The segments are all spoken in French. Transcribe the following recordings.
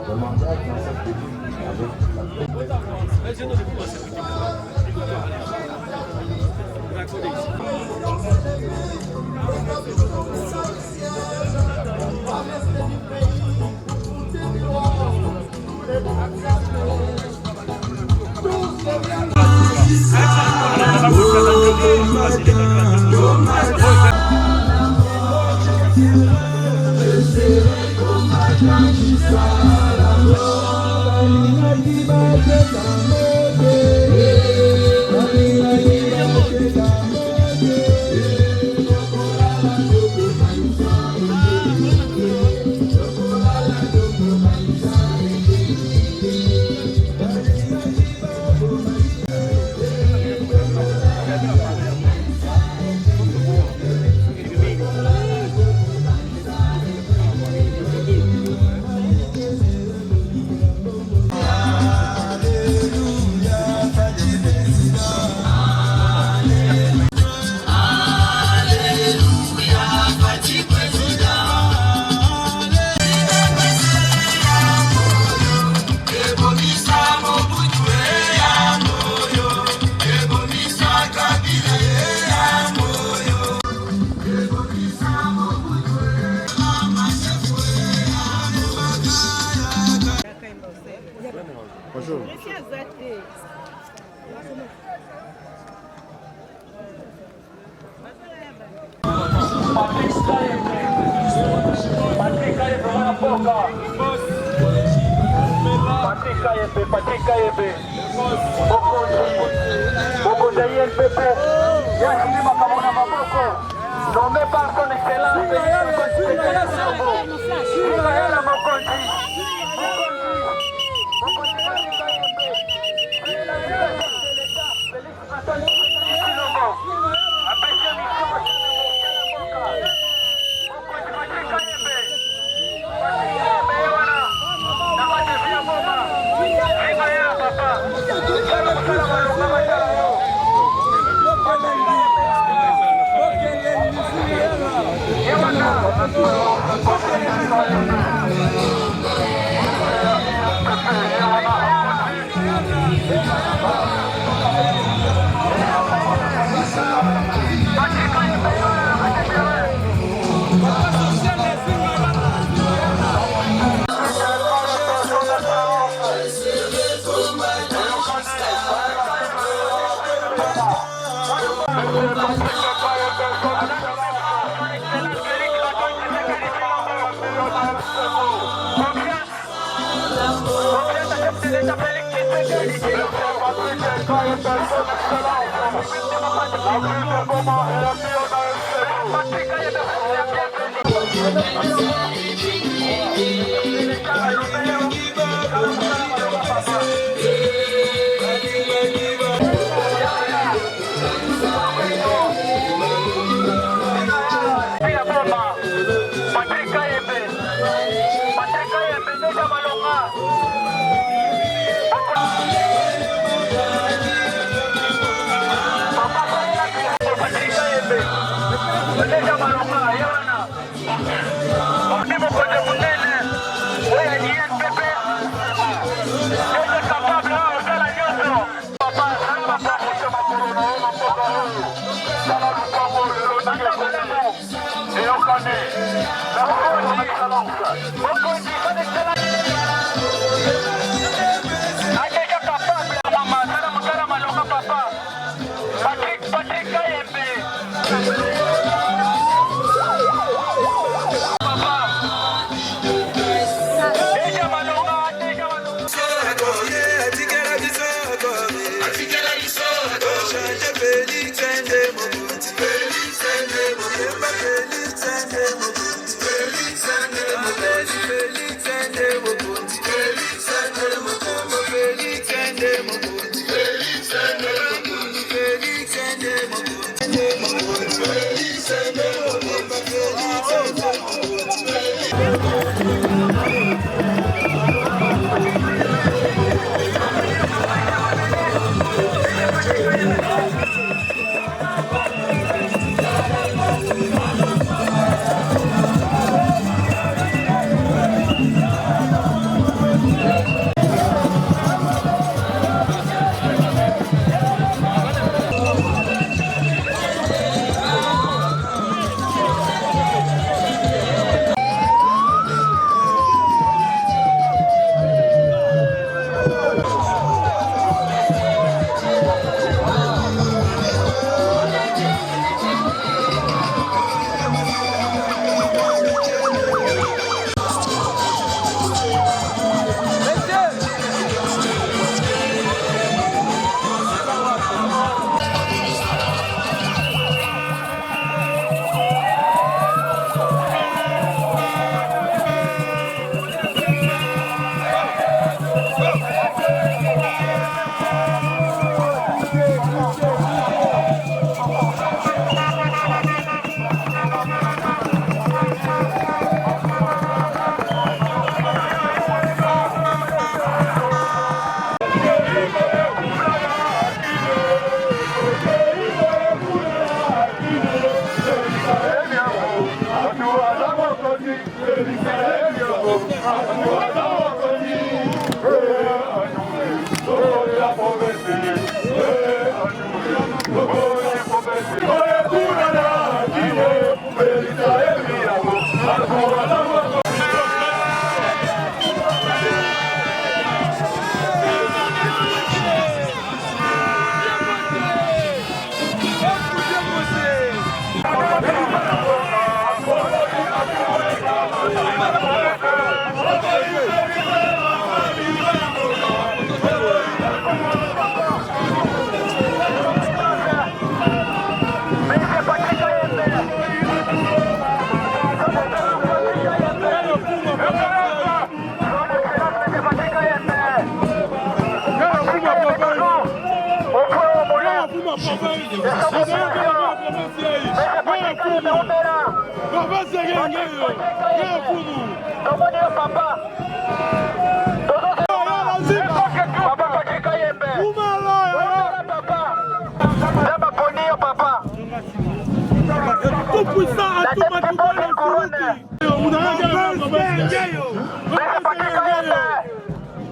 Bonjour. Nommé par son excellence,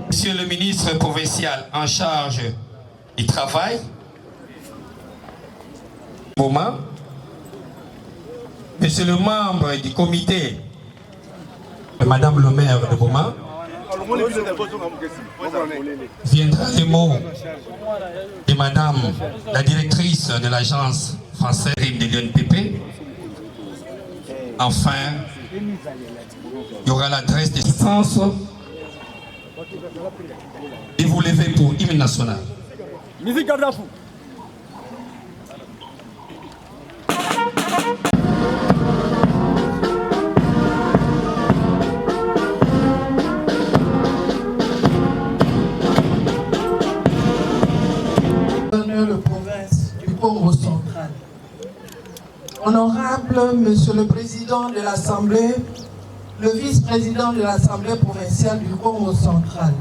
Monsieur le ministre provincial en charge du travail, Monsieur le membre du comité, Madame le maire de Boma, viendra les mots de Madame la directrice de l'agence française de l'UNPP. Enfin, il y aura l'adresse des instances et vous levez pour hymne national. Musique Gadafou. Le province du Congo central. Honorable Monsieur le Président de l'Assemblée, le vice-président de l'Assemblée provinciale du Congo central,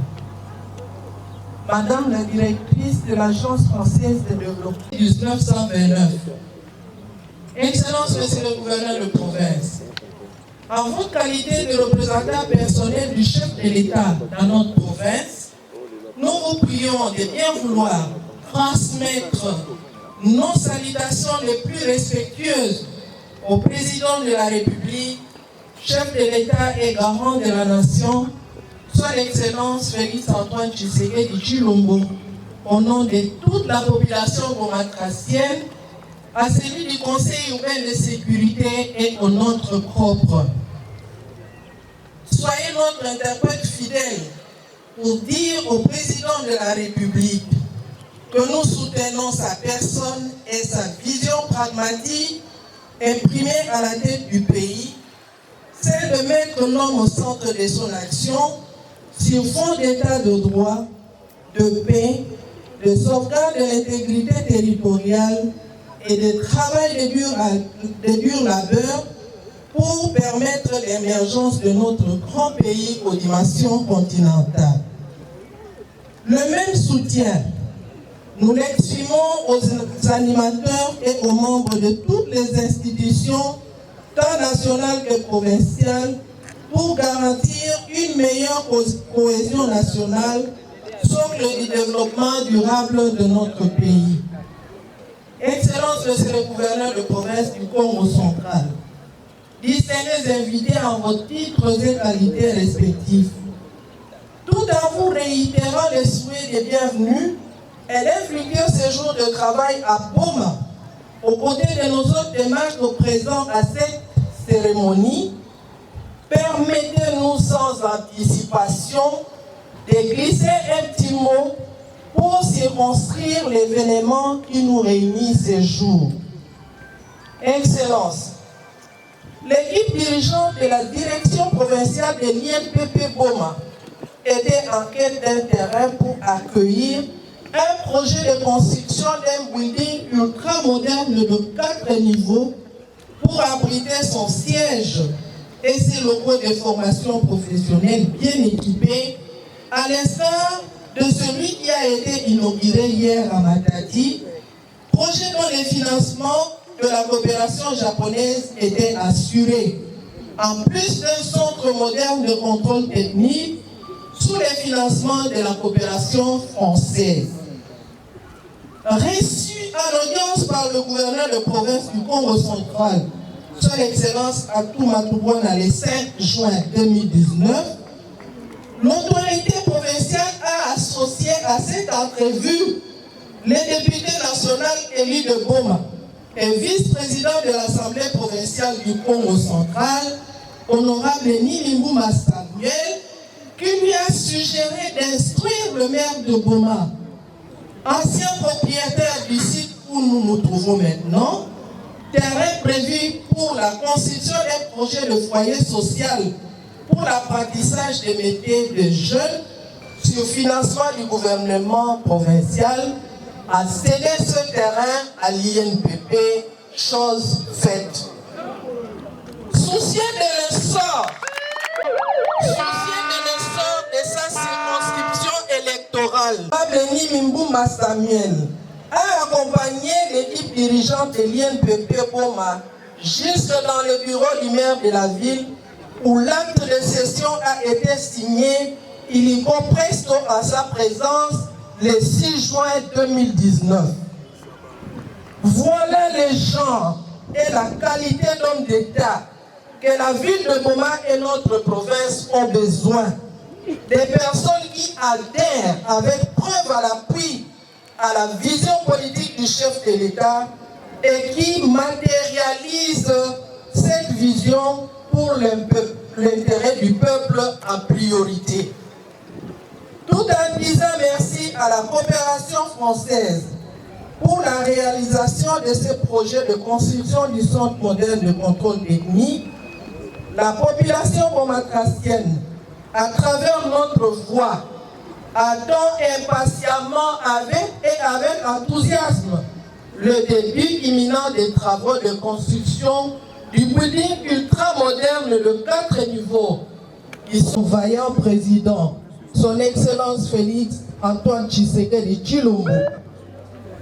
Madame la directrice de l'Agence française de développement 1929, Excellence Monsieur le gouverneur de province, en votre qualité de représentant personnel du chef de l'État dans notre province, nous vous prions de bien vouloir transmettre nos salutations les plus respectueuses au président de la République, chef de l'État et garant de la nation, son Excellence Félix Antoine Tshisekedi Tshilombo, au nom de toute la population bomatracienne, à celui du Conseil urbain de sécurité et au nôtre propre. Soyez notre interprète fidèle pour dire au président de la République que nous soutenons sa personne et sa vision pragmatique imprimée à la tête du pays, celle de mettre l'homme au centre de son action sur fond d'état de droit, de paix, de sauvegarde de l'intégrité territoriale et de travail de dur labeur pour permettre l'émergence de notre grand pays aux dimensions continentales. Le même soutien, nous l'exprimons aux animateurs et aux membres de toutes les institutions, tant nationales que provinciales, pour garantir une meilleure cohésion nationale, socle du développement durable de notre pays. Excellence, Monsieur le gouverneur de province du Congo central, distingués invités en vos titres et qualités respectifs, tout en vous réitérant les souhaits des bienvenus et les fructueux séjours de travail à Boma, aux côtés de nos autres démarches présents à cette cérémonie, permettez-nous sans anticipation de glisser un petit mot pour circonscrire l'événement qui nous réunit ces jours. Excellence, l'équipe dirigeante de la direction provinciale de l'INPP Boma était en quête d'intérêt pour accueillir un projet de construction d'un building ultra moderne de 4 niveaux pour abriter son siège et ses locaux de formation professionnelle bien équipés, à l'instar de celui qui a été inauguré hier à Matadi, projet dont les financements de la coopération japonaise étaient assurés, en plus d'un centre moderne de contrôle technique sous les financements de la coopération française. Reçu à l'audience par le gouverneur de province du Congo central, Son Excellence Atou Matoubouana le 5 juin 2019, l'autorité provinciale a associé à cette entrevue les députés nationaux élus de Boma et vice-président de l'Assemblée provinciale du Congo central, honorable Nilimbouma Samuel, qui lui a suggéré d'instruire le maire de Boma, ancien propriétaire du site où nous nous trouvons maintenant, terrain prévu pour la construction d'un projet de foyer social pour l'apprentissage des métiers des jeunes sur financement du gouvernement provincial, à céder ce terrain à l'INPP, chose faite. Soucieux de l'essor de sa circonscription électorale, Abeni Mimbouma Samuel a accompagné l'équipe dirigeante de l'INPP Boma jusque dans le bureau du maire de la ville où l'acte de cession a été signé illico presto à sa présence le 6 juin 2019. Voilà les genres et la qualité d'homme d'État que la ville de Boma et notre province ont besoin. Des personnes qui adhèrent avec preuve à l'appui à la vision politique du chef de l'État et qui matérialisent cette vision pour l'intérêt du peuple en priorité. Tout en disant merci à la coopération française pour la réalisation de ce projet de construction du centre moderne de contrôle technique, la population bomatracienne, à travers notre voix, attend impatiemment avec enthousiasme le début imminent des travaux de construction du building ultra-moderne de 4 niveaux. Son vaillant président, son Excellence Félix Antoine Tshisekedi Tshilombo,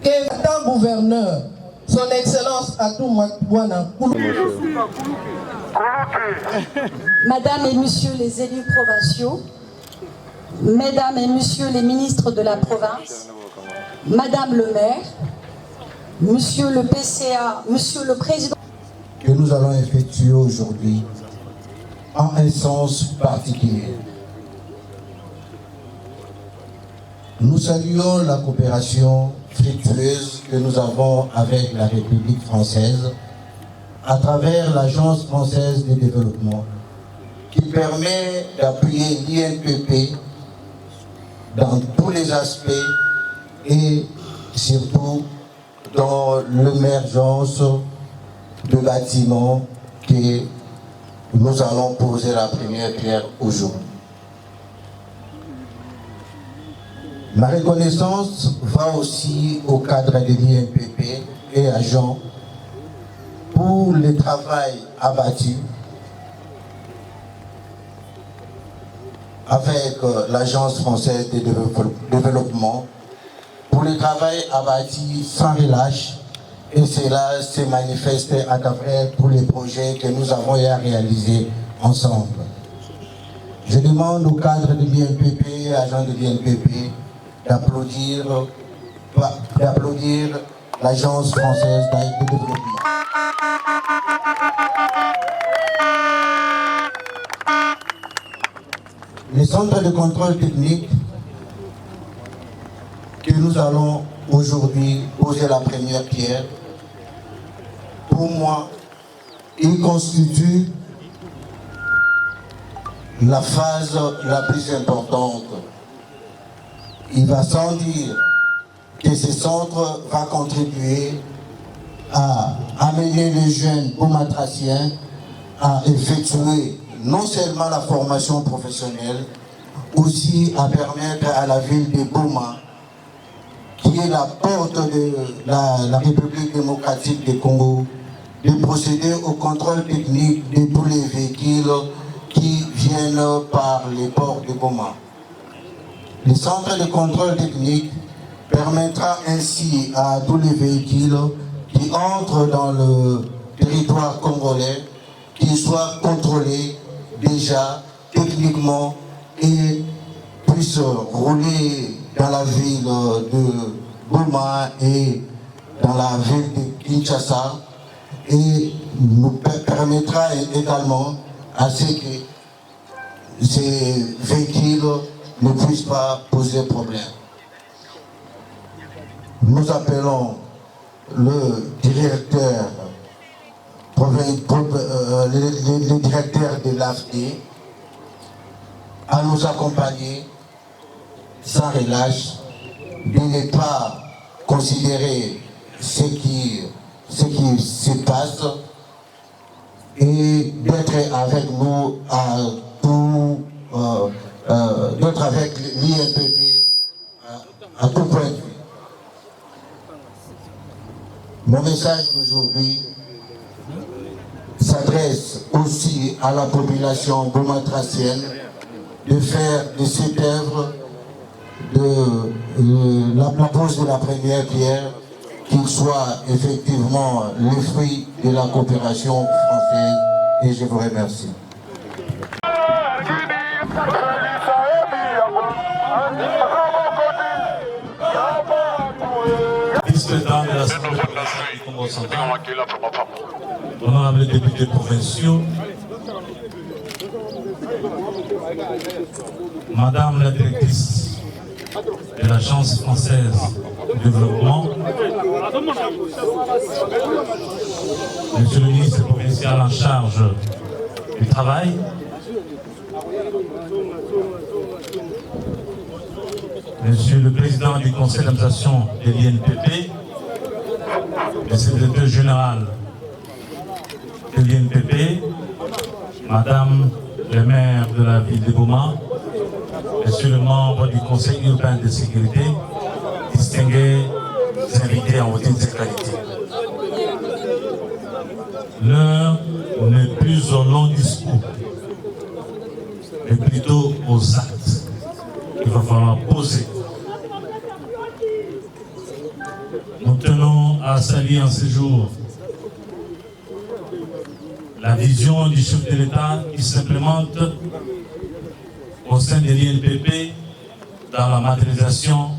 qu'étant gouverneur, son Excellence Atou Matoubouana. Mesdames et Messieurs les élus provinciaux, Mesdames et Messieurs les ministres de la province, Madame le maire, Monsieur le PCA, Monsieur le Président, que nous allons effectuer aujourd'hui en un sens particulier. Nous saluons la coopération fructueuse que nous avons avec la République française à travers l'Agence française de développement qui permet d'appuyer l'INPP dans tous les aspects et surtout dans l'émergence de bâtiments que nous allons poser la première pierre aujourd'hui. Ma reconnaissance va aussi au cadre de l'INPP et agents pour le travail abattu avec l'Agence française de développement, pour le travail abattu sans relâche, et cela s'est manifesté à travers tous les projets que nous avons réalisés ensemble. Je demande au cadre de l'INPP, agents de l'INPP, d'applaudir l'Agence française de développement. Les centres de contrôle technique que nous allons aujourd'hui poser la première pierre, pour moi, il constitue la phase la plus importante. Il va sans dire que ce centre va contribuer à amener les jeunes bomatraciens à effectuer non seulement la formation professionnelle, aussi à permettre à la ville de Boma, qui est la porte de la République démocratique du Congo, de procéder au contrôle technique de tous les véhicules qui viennent par les ports de Boma. Le centre de contrôle technique permettra ainsi à tous les véhicules qui entrent dans le territoire congolais qu'ils soient contrôlés déjà techniquement et puissent rouler dans la ville de Boma et dans la ville de Kinshasa et nous permettra également à ce que ces véhicules ne puissent pas poser problème. Nous appelons le directeur, le directeur de l'AFD à nous accompagner sans relâche, de ne pas considérer ce qui se passe et d'être avec nous à tout, d'être avec l'INPP à tout point de vue. Mon message d'aujourd'hui s'adresse aussi à la population baumatracienne de faire de cette œuvre de la pose de la première pierre qu'il soit effectivement le fruit de la coopération française, et je vous remercie. Vice-président de l'Assemblée provinciale du Congo central, honorables députés provinciaux, Madame la directrice de l'Agence française de développement, Monsieur le ministre provincial en charge du travail, Monsieur le président du conseil d'administration de l'INPP, le secrétaire général de l'INPP, Madame le maire de la ville de Boma, Monsieur le membre du conseil urbain de sécurité, distingués invités en haute qualité. L'heure n'est plus au long discours, mais plutôt aux actes qu'il va falloir poser. Nous tenons à saluer en ce jour la vision du chef de l'État qui s'implémente au sein de l'INPP dans la matérialisation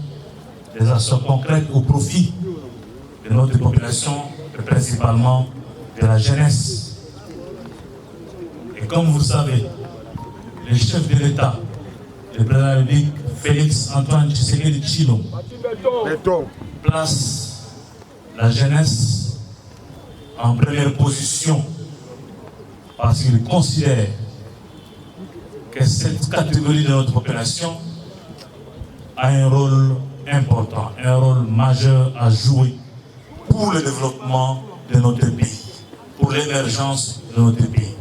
des actions concrètes au profit de notre population et principalement de la jeunesse. Et comme vous le savez, le chef de l'État, le président de la République, Félix Antoine Tshisekedi Tshilombo, place la jeunesse en première position parce qu'il considère que cette catégorie de notre population a un rôle important, un rôle majeur à jouer pour le développement de notre pays, pour l'émergence de notre pays.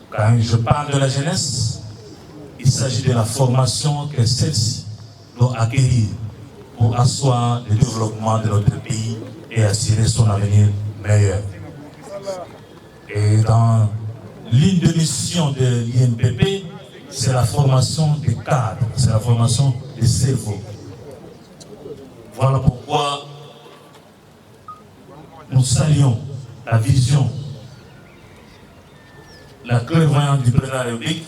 Quand je parle de la jeunesse, il s'agit de la formation que celle-ci doit acquérir pour asseoir le développement de notre pays et assurer son avenir meilleur. Et dans l'une des missions de l'INPP, c'est la formation des cadres, c'est la formation des cerveaux. Voilà pourquoi nous saluons la vision, la clairvoyance du président de la République,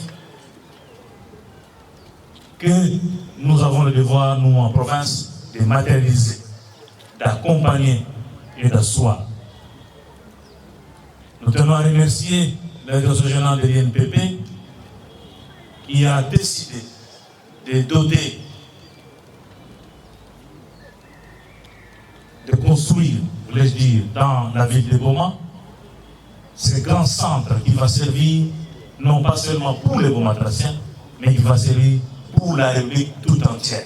que nous avons le devoir, nous en province, de matérialiser, d'accompagner et d'asseoir. Nous tenons à remercier le directeur général de l'INPP qui a décidé de doter, de construire, voulais-je dire, dans la ville de Boma, ce grand centre qui va servir non pas seulement pour les Baumatraciens, mais qui va servir pour la République tout entière.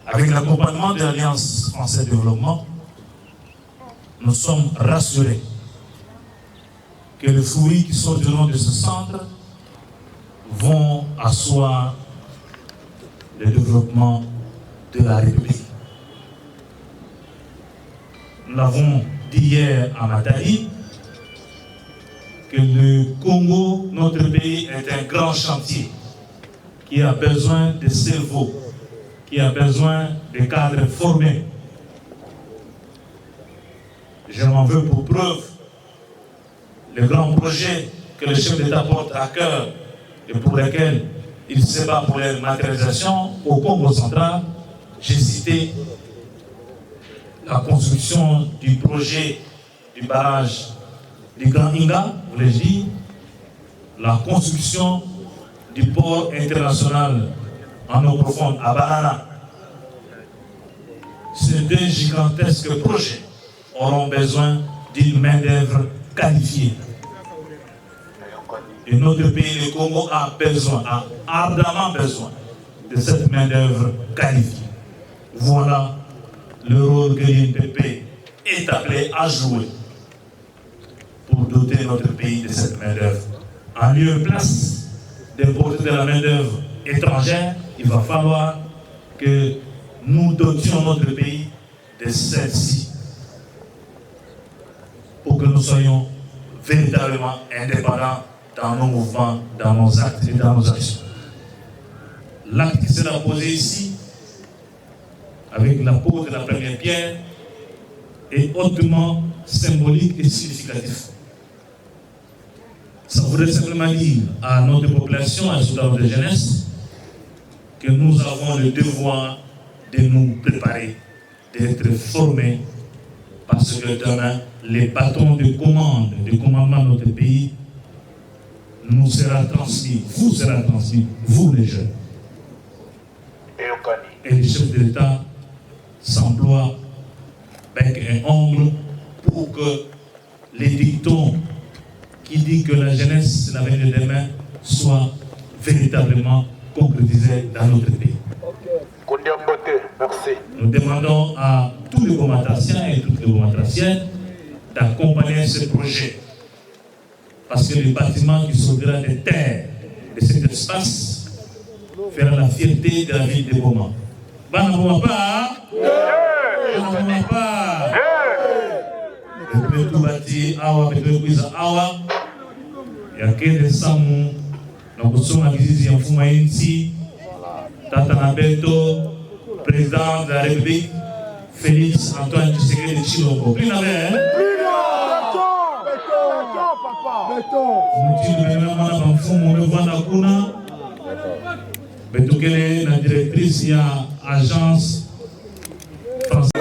Avec l'accompagnement de l'Alliance française de développement, nous sommes rassurés que les fruits qui sortiront de ce centre vont asseoir le développement de la République. Nous l'avons dit hier à Matadi, que le Congo, notre pays, est un grand chantier qui a besoin de cerveaux, qui a besoin de cadres formés. Je m'en veux pour preuve le grand projet que le chef d'État porte à cœur et pour lequel il se bat pour la matérialisation au Congo central. J'ai cité la construction du projet du barrage du Grand Inga, voulais-je dire, la construction du port international en eau profonde à Banana. Ces deux gigantesques projets auront besoin d'une main-d'œuvre qualifiée. Et notre pays, le Congo, a ardemment besoin de cette main-d'œuvre qualifiée. Voilà le rôle que l'INPP est appelé à jouer pour doter notre pays de cette main-d'œuvre. En lieu et place d'importer de la main-d'œuvre étrangère, il va falloir que nous dotions notre pays de celle-ci pour que nous soyons véritablement indépendants dans nos mouvements, dans nos actes et dans nos actions. L'acte qui sera posé ici, avec la pose de la première pierre, est hautement symbolique et significatif. Ça voudrait simplement dire à notre population, à notre jeunesse, que nous avons le devoir de nous préparer, d'être formés, parce que demain, les bâtons de commandement de notre pays, nous sera transmis, vous les jeunes. Et les chefs de l'État s'emploient bec et ongle pour que les dictons qui disent que la jeunesse, c'est l'avenir de demain, soient véritablement concrétisés dans notre pays. Merci. Nous demandons à tous les Bomatraciens et toutes les Bomatraciennes d'accompagner ce projet. Parce que le bâtiment qui sortira des terres de cet espace fera la fierté de la ville de Boma. Tata Nabeto, président de la République, Félix Antoine Tshisekedi Tshilombo. Plus n'avait, hein? Béton, la directrice, il y a agence française.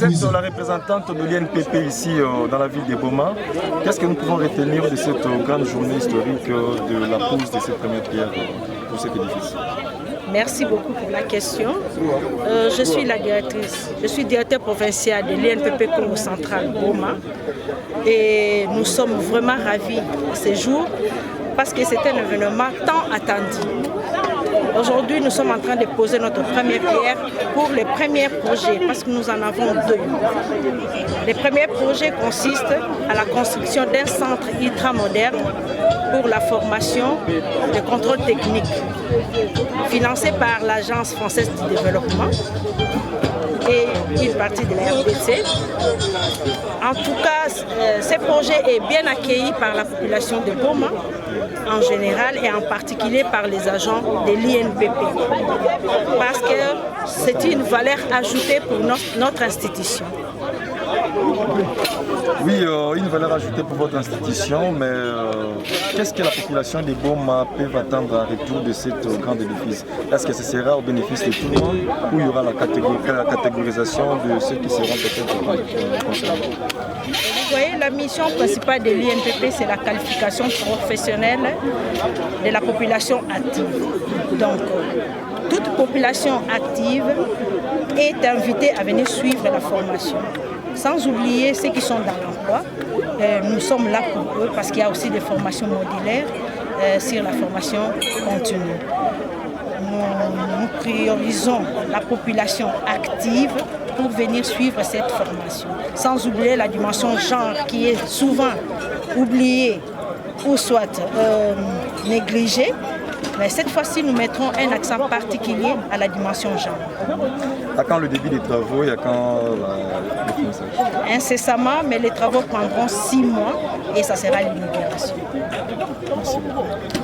Vous êtes la représentante de l'INPP ici dans la ville de Boma. Qu'est-ce que nous pouvons retenir de cette grande journée historique de la pose de cette première pierre pour cet édifice? Merci beaucoup pour la question. Je suis la directrice, je suis directeur provincial de l'INPP Congo Central Boma et nous sommes vraiment ravis de ce jour parce que c'est un événement tant attendu. Aujourd'hui, nous sommes en train de poser notre première pierre pour les premiers projets, parce que nous en avons deux. Les premiers projets consistent à la construction d'un centre ultramoderne pour la formation de contrôle technique, financé par l'Agence française du développement et une partie de la RDC. En tout cas, ce projet est bien accueilli par la population de Boma en général et en particulier par les agents de l'INPP, parce que c'est une valeur ajoutée pour notre institution. Oui, une valeur ajoutée pour votre institution, mais qu'est-ce que la population de Boma peut attendre en retour de cette grande bénéfice? Est-ce que ce sera au bénéfice de tout le monde ou il y aura la catégorisation de ceux qui seront peut-être concernés? Vous voyez, la mission principale de l'INPP, c'est la qualification professionnelle de la population active. Donc, toute population active est invitée à venir suivre la formation. Sans oublier ceux qui sont dans l'emploi, nous sommes là pour eux parce qu'il y a aussi des formations modulaires sur la formation continue. Nous priorisons la population active pour venir suivre cette formation. Sans oublier la dimension genre qui est souvent oubliée ou soit négligée. Mais cette fois-ci, nous mettrons un accent particulier à la dimension genre. À quand le début des travaux et à quand le finissage? Incessamment, mais les travaux prendront 6 mois et ça sera l'inauguration. Merci beaucoup.